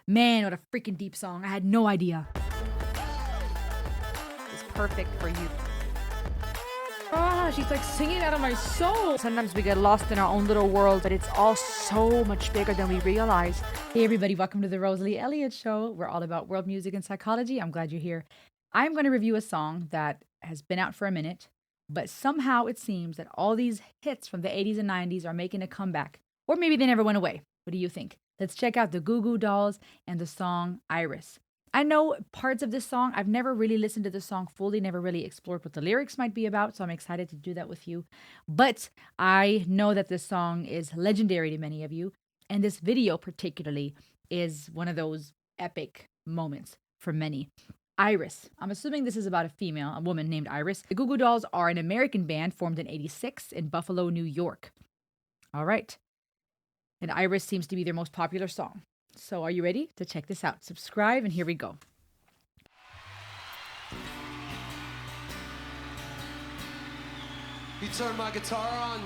Man, what a freaking deep song. I had no idea. It's perfect for you. She's like singing out of my soul. Sometimes we get lost in our own little world, but it's all so much bigger than we realize. Hey everybody, welcome to the Rosalie Elliott Show. We're all about world music and psychology. I'm glad you're here. I'm going to review a song that has been out for a minute, but somehow it seems that all these hits from the 80s and 90s are making a comeback. Or maybe they never went away. What do you think? Let's check out the Goo Goo Dolls and the song Iris. I know parts of this song. I've never really listened to the song fully, never really explored what the lyrics might be about, so I'm excited to do that with you. But I know that this song is legendary to many of you, and this video particularly is one of those epic moments for many. Iris. I'm assuming this is about a woman named Iris. The Goo Goo Dolls are an American band formed in '86 in Buffalo, New York. All right. And Iris seems to be their most popular song. So are you ready to check this out? Subscribe, and here we go. You turn my guitar on.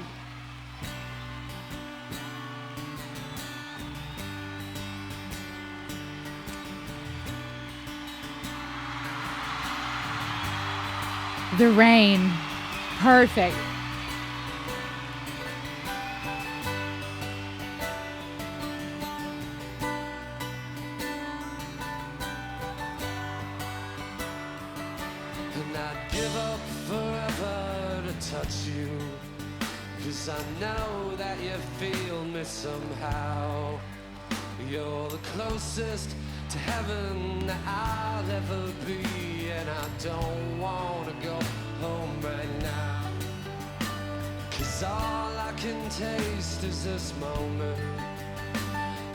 The rain. Perfect. And I'd give up forever to touch you, 'cause I know that you feel me somehow. You're the closest to heaven that I'll ever be, and I don't wanna go home right now, 'cause all I can taste is this moment,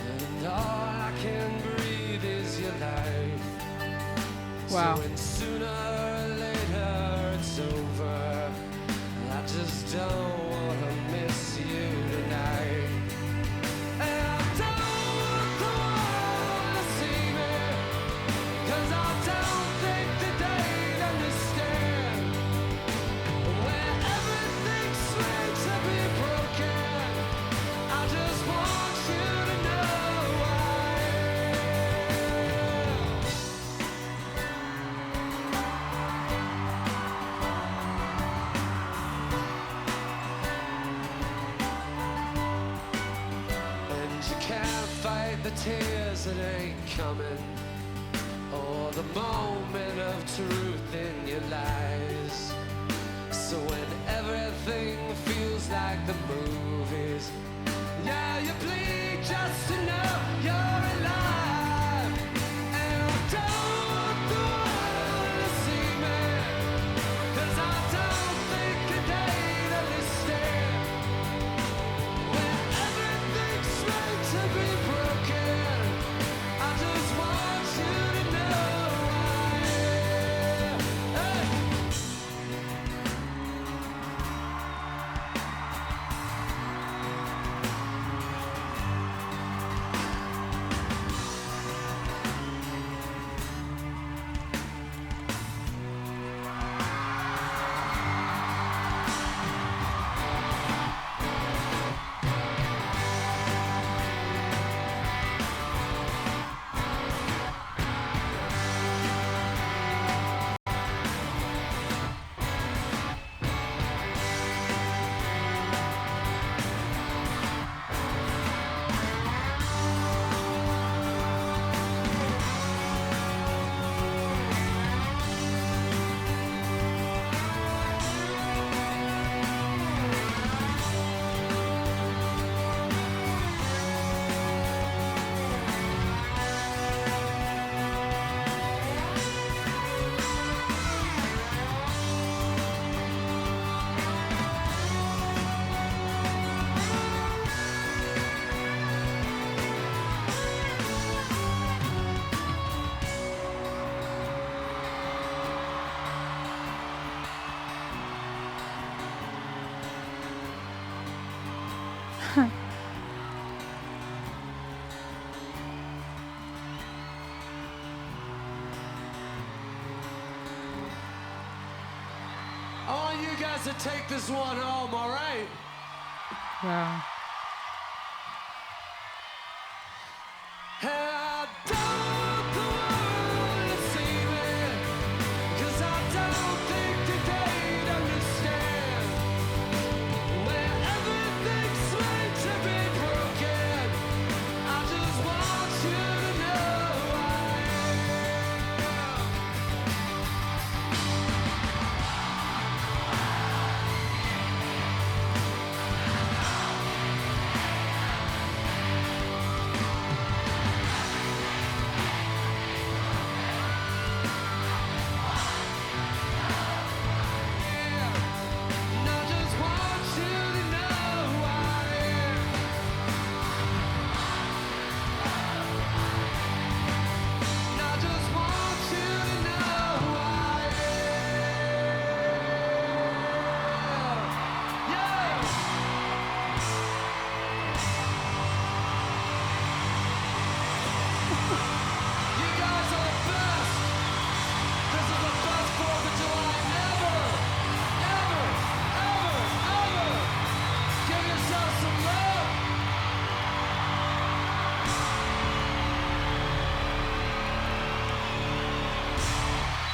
and all I can breathe is your life. Wow. So when sooner or later it's over, I just don't wanna miss you tonight. And I don't wanna see me, 'cause I don't think that they'd understand. When everything's made to be broken, I just want you to know I am. And you can't fight the tears that ain't coming, or the moment of truth in your lies. So when everything feels like the movies, yeah, you bleed just to know you're alive. And I don't wanna see me, 'cause I don't think that they'd understand. When everything's meant to be broken, I just want you to know I am. Hey! I want you guys to take this one home, all right? Wow. And I don't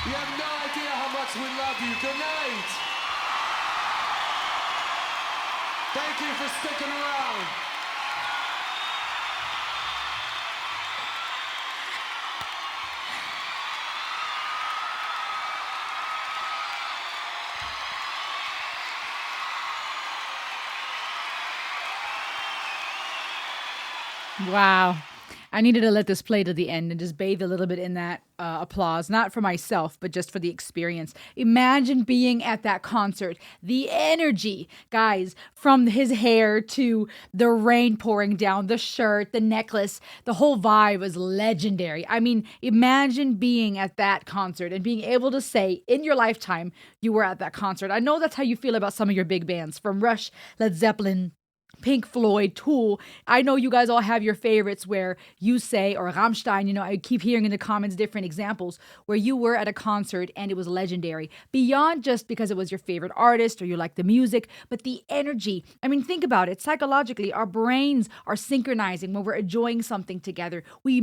You have no idea how much we love you. Good night. Thank you for sticking around. Wow. I needed to let this play to the end and just bathe a little bit in that applause, not for myself, but just for the experience. Imagine being at that concert. The energy, guys, from his hair to the rain pouring down, the shirt, the necklace, the whole vibe was legendary. I mean, imagine being at that concert and being able to say in your lifetime you were at that concert. I know that's how you feel about some of your big bands, from Rush, Led Zeppelin, Pink Floyd, Tool. I know you guys all have your favorites where you say, or Rammstein, I keep hearing in the comments different examples where you were at a concert and it was legendary. Beyond just because it was your favorite artist or you like the music, but the energy. I mean, think about it. Psychologically, our brains are synchronizing when we're enjoying something together. Our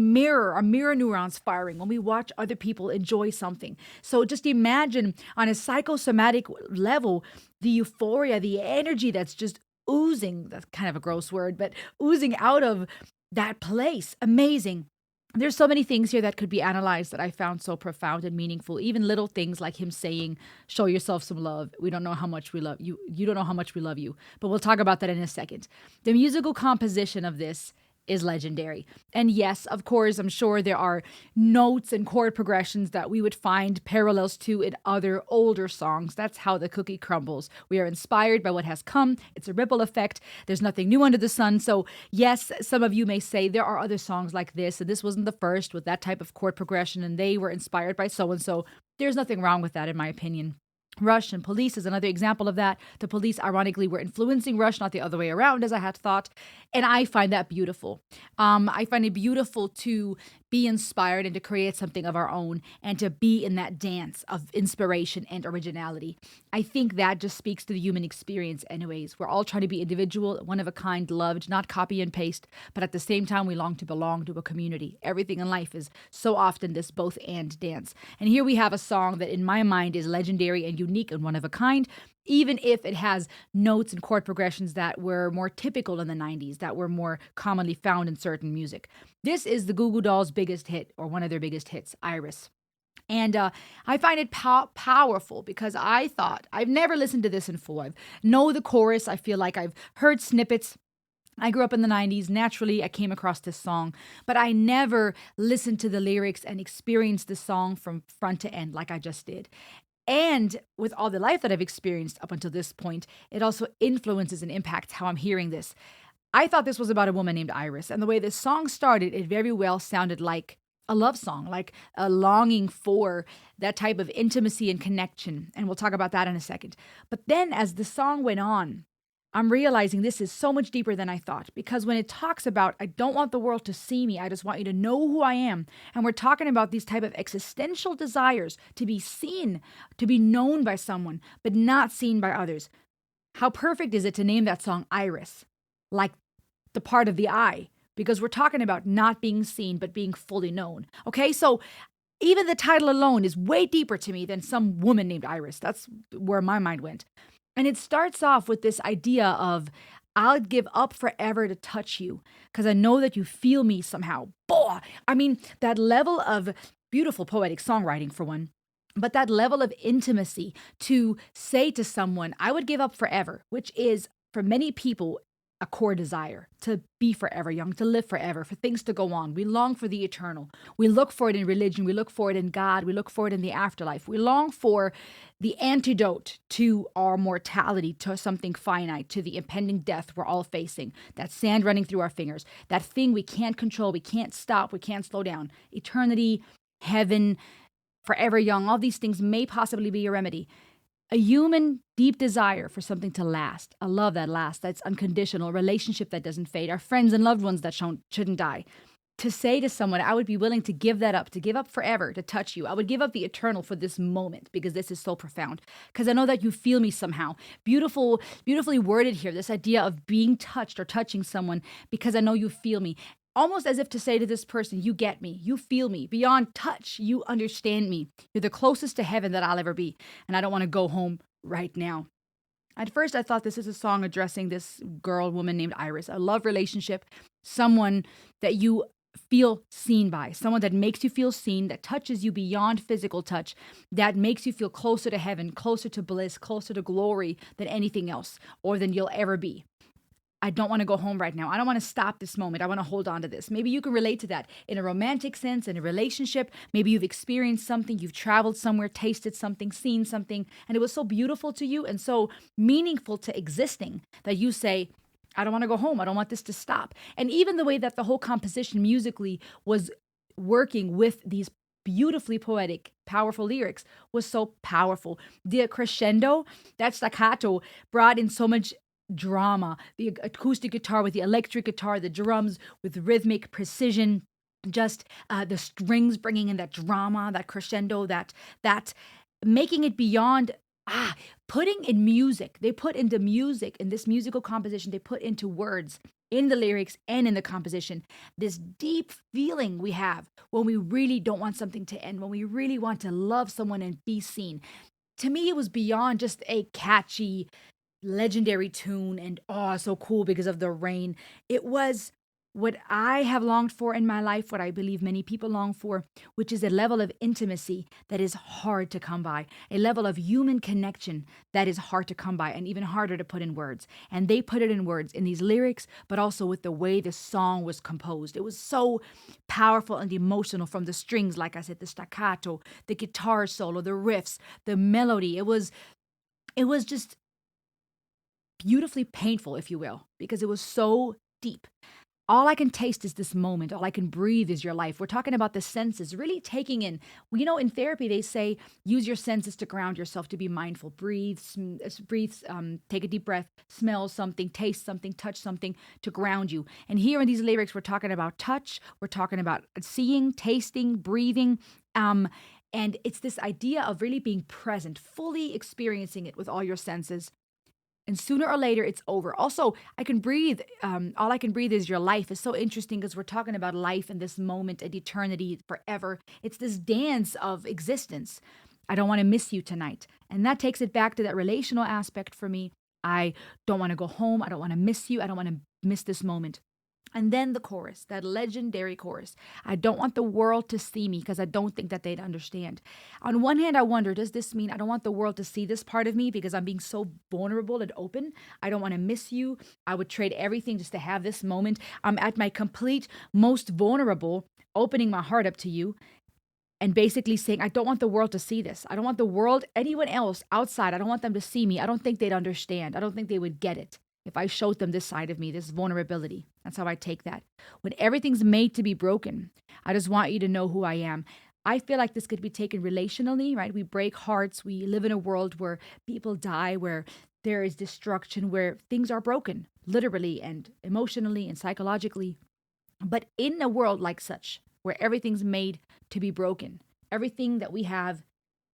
mirror neurons firing when we watch other people enjoy something. So just imagine on a psychosomatic level, the euphoria, the energy that's just oozing, that's kind of a gross word, but oozing out of that place. Amazing. There's so many things here that could be analyzed that I found so profound and meaningful. Even little things like him saying, show yourself some love. We don't know how much we love you. You don't know how much we love you. But we'll talk about that in a second. The musical composition of this is legendary. And yes, of course, I'm sure there are notes and chord progressions that we would find parallels to in other older songs. That's how the cookie crumbles. We are inspired by what has come. It's a ripple effect. There's nothing new under the sun. So yes, some of you may say there are other songs like this, and this wasn't the first with that type of chord progression, and they were inspired by so-and-so. There's nothing wrong with that, in my opinion. Rush and Police is another example of that. The Police, ironically, were influencing Rush, not the other way around, as I had thought. And I find that beautiful. I find it beautiful to be inspired and to create something of our own and to be in that dance of inspiration and originality. I think that just speaks to the human experience anyways. We're all trying to be individual, one of a kind, loved, not copy and paste, but at the same time, we long to belong to a community. Everything in life is so often this both and dance. And here we have a song that in my mind is legendary and unique and one of a kind, even if it has notes and chord progressions that were more typical in the 90s, that were more commonly found in certain music. This is the Goo Goo Dolls' biggest hit, or one of their biggest hits, Iris. And I find it powerful because I thought, I've never listened to this in full. I know the chorus. I feel like I've heard snippets. I grew up in the 90s. Naturally, I came across this song, but I never listened to the lyrics and experienced the song from front to end like I just did. And with all the life that I've experienced up until this point, it also influences and impacts how I'm hearing this. I thought this was about a woman named Iris, and the way this song started, it very well sounded like a love song, like a longing for that type of intimacy and connection. And we'll talk about that in a second. But then as the song went on, I'm realizing this is so much deeper than I thought, because when it talks about, I don't want the world to see me, I just want you to know who I am. And we're talking about these type of existential desires to be seen, to be known by someone, but not seen by others. How perfect is it to name that song Iris, like the part of the eye, because we're talking about not being seen, but being fully known. Okay, so even the title alone is way deeper to me than some woman named Iris. That's where my mind went. And it starts off with this idea of, I'll give up forever to touch you because I know that you feel me somehow. Boah! I mean, that level of beautiful poetic songwriting for one, but that level of intimacy to say to someone, I would give up forever, which is for many people a core desire to be forever young, to live forever, for things to go on. We long for the eternal. We look for it in religion. We look for it in God. We look for it in the afterlife. We long for the antidote to our mortality, to something finite, to the impending death we're all facing, that sand running through our fingers, that thing we can't control, we can't stop, we can't slow down. Eternity, heaven, forever young, all these things may possibly be a remedy. A human deep desire for something to last, a love that lasts, that's unconditional, a relationship that doesn't fade, our friends and loved ones that shouldn't die. To say to someone, I would be willing to give that up, to give up forever, to touch you. I would give up the eternal for this moment because this is so profound. Because I know that you feel me somehow. Beautifully worded here, this idea of being touched or touching someone because I know you feel me. almost as if to say to this person, you get me, you feel me, beyond touch, you understand me. You're the closest to heaven that I'll ever be. And I don't want to go home right now. At first, I thought this is a song addressing this woman named Iris, a love relationship, someone that you feel seen by, someone that makes you feel seen, that touches you beyond physical touch, that makes you feel closer to heaven, closer to bliss, closer to glory than anything else or than you'll ever be. I don't want to go home right now. I don't want to stop this moment. I want to hold on to this. Maybe you can relate to that in a romantic sense, in a relationship. Maybe you've experienced something, you've traveled somewhere, tasted something, seen something, and it was so beautiful to you and so meaningful to existing that you say, I don't want to go home. I don't want this to stop. And even the way that the whole composition musically was working with these beautifully poetic, powerful lyrics was so powerful. The crescendo, that staccato brought in so much drama, the acoustic guitar with the electric guitar, the drums with rhythmic precision, just the strings bringing in that drama, that crescendo, that making it beyond putting in music. They put into music, in this musical composition, they put into words in the lyrics and in the composition this deep feeling we have when we really don't want something to end, when we really want to love someone and be seen. To me, it was beyond just a catchy legendary tune and so cool because of the rain. It was what I have longed for in my life, what I believe many people long for, which is a level of intimacy that is hard to come by, a level of human connection that is hard to come by and even harder to put in words. And they put it in words in these lyrics, but also with the way the song was composed. It was so powerful and emotional, from the strings, like I said, the staccato, the guitar solo, the riffs, the melody. It was just beautifully painful, if you will, because it was so deep. All I can taste is this moment. All I can breathe is your life. We're talking about the senses, really taking in. In therapy, they say use your senses to ground yourself, to be mindful. Breathe, take a deep breath, smell something, taste something, touch something to ground you. And here in these lyrics, we're talking about touch. We're talking about seeing, tasting, breathing. And it's this idea of really being present, fully experiencing it with all your senses. And sooner or later, it's over. Also, I can breathe. All I can breathe is your life. It's so interesting because we're talking about life in this moment and eternity forever. It's this dance of existence. I don't want to miss you tonight. And that takes it back to that relational aspect for me. I don't want to go home. I don't want to miss you. I don't want to miss this moment. And then the chorus, that legendary chorus. I don't want the world to see me because I don't think that they'd understand. On one hand, I wonder, does this mean I don't want the world to see this part of me because I'm being so vulnerable and open? I don't want to miss you. I would trade everything just to have this moment. I'm at my complete most vulnerable, opening my heart up to you and basically saying, I don't want the world to see this. I don't want the world, anyone else outside, I don't want them to see me. I don't think they'd understand. I don't think they would get it if I showed them this side of me, this vulnerability. That's how I take that. When everything's made to be broken, I just want you to know who I am. I feel like this could be taken relationally, right? We break hearts. We live in a world where people die, where there is destruction, where things are broken, literally and emotionally and psychologically. But in a world like such, where everything's made to be broken, everything that we have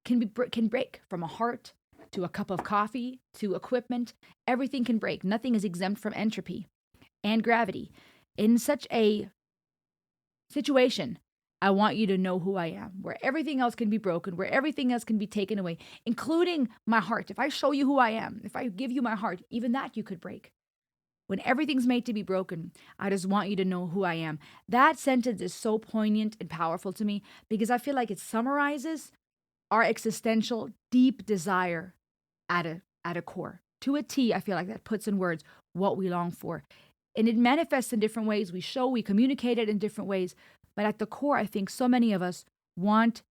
can break, from a heart to a cup of coffee, to equipment. Everything can break. Nothing is exempt from entropy and gravity. In such a situation, I want you to know who I am, where everything else can be broken, where everything else can be taken away, including my heart. If I show you who I am, if I give you my heart, even that you could break. When everything's made to be broken, I just want you to know who I am. That sentence is so poignant and powerful to me because I feel like it summarizes our existential deep desire at a core. To a T, I feel like that puts in words what we long for. And it manifests in different ways. We communicate it in different ways. But at the core, I think so many of us want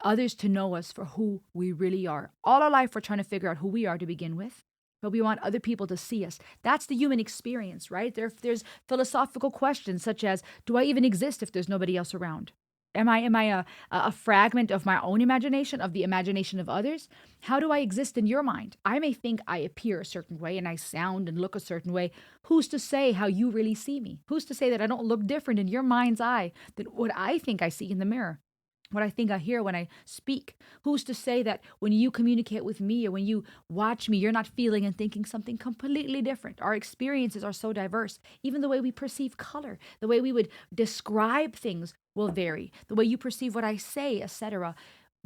others to know us for who we really are. All our life, we're trying to figure out who we are to begin with. But we want other people to see us. That's the human experience, right? There's philosophical questions such as, do I even exist if there's nobody else around? Am I a fragment of my own imagination, of the imagination of others? How do I exist in your mind? I may think I appear a certain way and I sound and look a certain way. Who's to say how you really see me? Who's to say that I don't look different in your mind's eye than what I think I see in the mirror? what I think I hear when I speak. Who's to say that when you communicate with me or when you watch me, you're not feeling and thinking something completely different? Our experiences are so diverse. Even the way we perceive color, the way we would describe things will vary. The way you perceive what I say, etc.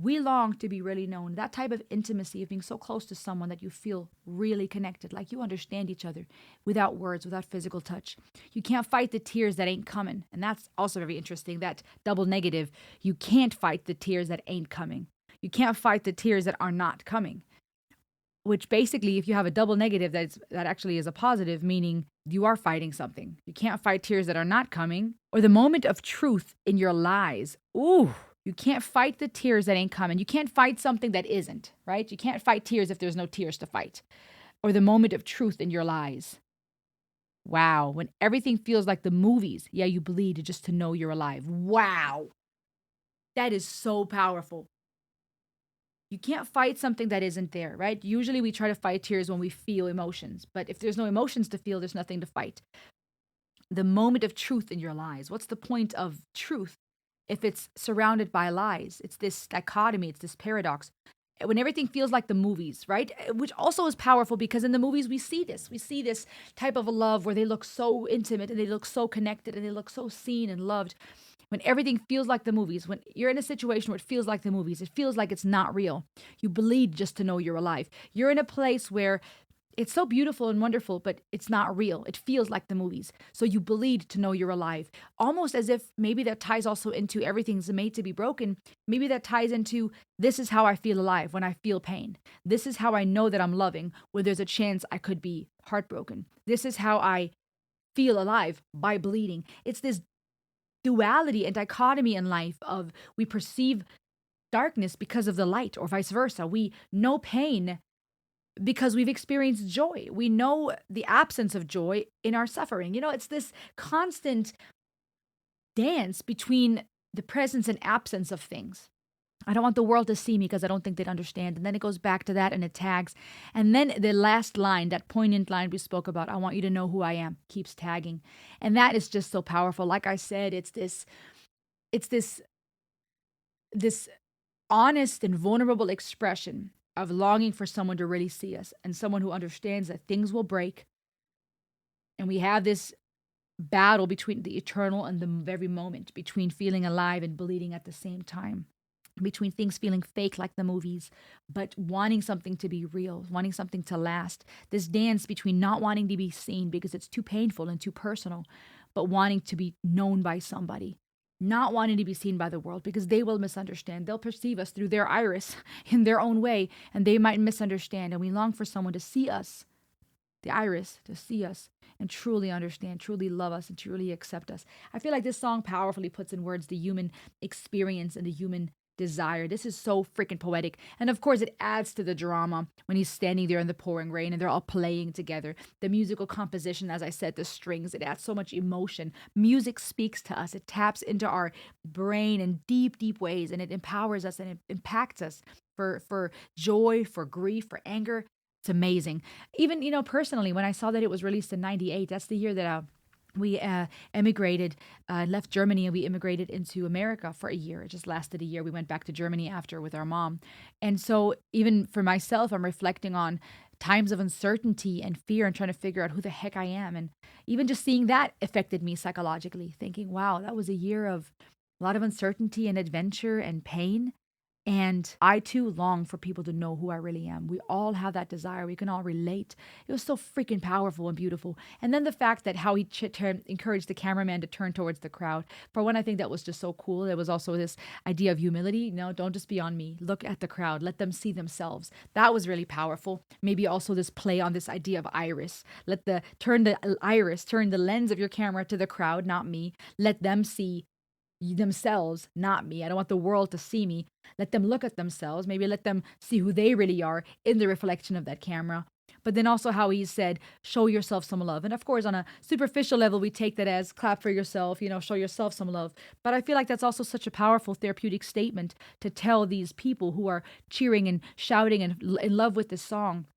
We long to be really known. That type of intimacy of being so close to someone that you feel really connected, like you understand each other without words, without physical touch. You can't fight the tears that ain't coming. And that's also very interesting. That double negative. You can't fight the tears that ain't coming. You can't fight the tears that are not coming. Which basically, if you have a double negative, that actually is a positive, meaning you are fighting something. You can't fight tears that are not coming, or the moment of truth in your lies. Ooh, you can't fight the tears that ain't coming. You can't fight something that isn't, right? You can't fight tears if there's no tears to fight. Or the moment of truth in your lies. Wow, when everything feels like the movies, yeah, you bleed just to know you're alive. Wow, that is so powerful. You can't fight something that isn't there, right? Usually we try to fight tears when we feel emotions, but if there's no emotions to feel, there's nothing to fight. The moment of truth in your lies. What's the point of truth if it's surrounded by lies? It's this dichotomy, it's this paradox. When everything feels like the movies, right? Which also is powerful because in the movies we see this. We see this type of a love where they look so intimate and they look so connected and they look so seen and loved. When everything feels like the movies, when you're in a situation where it feels like the movies, it feels like it's not real. You bleed just to know you're alive. You're in a place where it's so beautiful and wonderful, but it's not real. It feels like the movies. So you bleed to know you're alive. Almost as if maybe that ties also into everything's made to be broken. Maybe that ties into this is how I feel alive when I feel pain. This is how I know that I'm loving when there's a chance I could be heartbroken. This is how I feel alive by bleeding. It's this duality and dichotomy in life of we perceive darkness because of the light or vice versa. We know pain because we've experienced joy. We know the absence of joy in our suffering. It's this constant dance between the presence and absence of things. I don't want the world to see me because I don't think they'd understand. And then it goes back to that and it tags. And then the last line, that poignant line we spoke about, I want you to know who I am, keeps tagging. And that is just so powerful. Like I said, it's this honest and vulnerable expression of longing for someone to really see us and someone who understands that things will break. And we have this battle between the eternal and the very moment, between feeling alive and bleeding at the same time, between things feeling fake like the movies, but wanting something to be real, wanting something to last. This dance between not wanting to be seen because it's too painful and too personal, but wanting to be known by somebody. Not wanting to be seen by the world because they will misunderstand. They'll perceive us through their iris in their own way, and they might misunderstand. And we long for someone to see us, the iris, to see us and truly understand, truly love us, and truly accept us. I feel like this song powerfully puts in words the human experience and the human desire. This is so freaking poetic. And of course, it adds to the drama when he's standing there in the pouring rain and they're all playing together. The musical composition, as I said, the strings, it adds so much emotion. Music speaks to us, it taps into our brain in deep, deep ways, and it empowers us and it impacts us for joy, for grief, for anger. It's amazing. Even, personally, when I saw that it was released in 98, that's the year that we emigrated, left Germany, and we immigrated into America for a year. It just lasted a year. We went back to Germany after with our mom. And so even for myself, I'm reflecting on times of uncertainty and fear and trying to figure out who the heck I am. And even just seeing that affected me psychologically, thinking, wow, that was a year of a lot of uncertainty and adventure and pain. And I too long for people to know who I really am. We all have that desire. We can all relate. It was so freaking powerful and beautiful. And then the fact that how he encouraged the cameraman to turn towards the crowd. For one, I think that was just so cool. There was also this idea of humility. No, don't just be on me. Look at the crowd. Let them see themselves. That was really powerful. Maybe also this play on this idea of iris. Turn the lens of your camera to the crowd, not me. Let them see themselves, not me. I don't want the world to see me. Let them look at themselves. Maybe let them see who they really are in the reflection of that camera. But then also how he said, show yourself some love. And of course, on a superficial level, we take that as clap for yourself, show yourself some love. But I feel like that's also such a powerful therapeutic statement to tell these people who are cheering and shouting and in love with this song,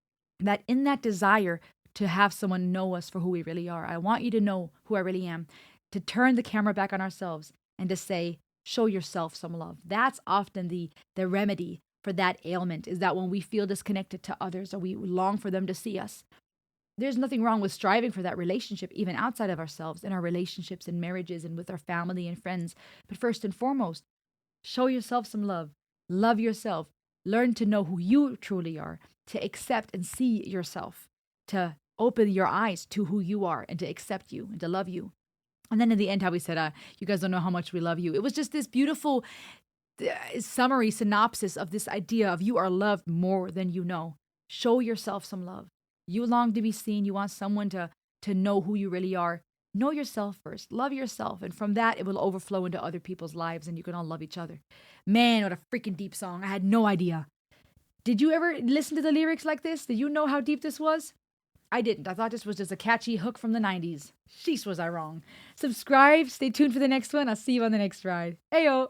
that in that desire to have someone know us for who we really are, I want you to know who I really am, to turn the camera back on ourselves and to say, show yourself some love. That's often the remedy for that ailment, is that when we feel disconnected to others or we long for them to see us, there's nothing wrong with striving for that relationship, even outside of ourselves, in our relationships and marriages and with our family and friends. But first and foremost, show yourself some love. Love yourself. Learn to know who you truly are, to accept and see yourself, to open your eyes to who you are and to accept you and to love you. And then in the end, how we said, you guys don't know how much we love you. It was just this beautiful summary synopsis of this idea of you are loved more than you know. Show yourself some love. You long to be seen. You want someone to know who you really are. Know yourself first. Love yourself. And from that, it will overflow into other people's lives and you can all love each other. Man, what a freaking deep song. I had no idea. Did you ever listen to the lyrics like this? Did you know how deep this was? I didn't. I thought this was just a catchy hook from the 90s. Sheesh, was I wrong. Subscribe. Stay tuned for the next one. I'll see you on the next ride. Heyo!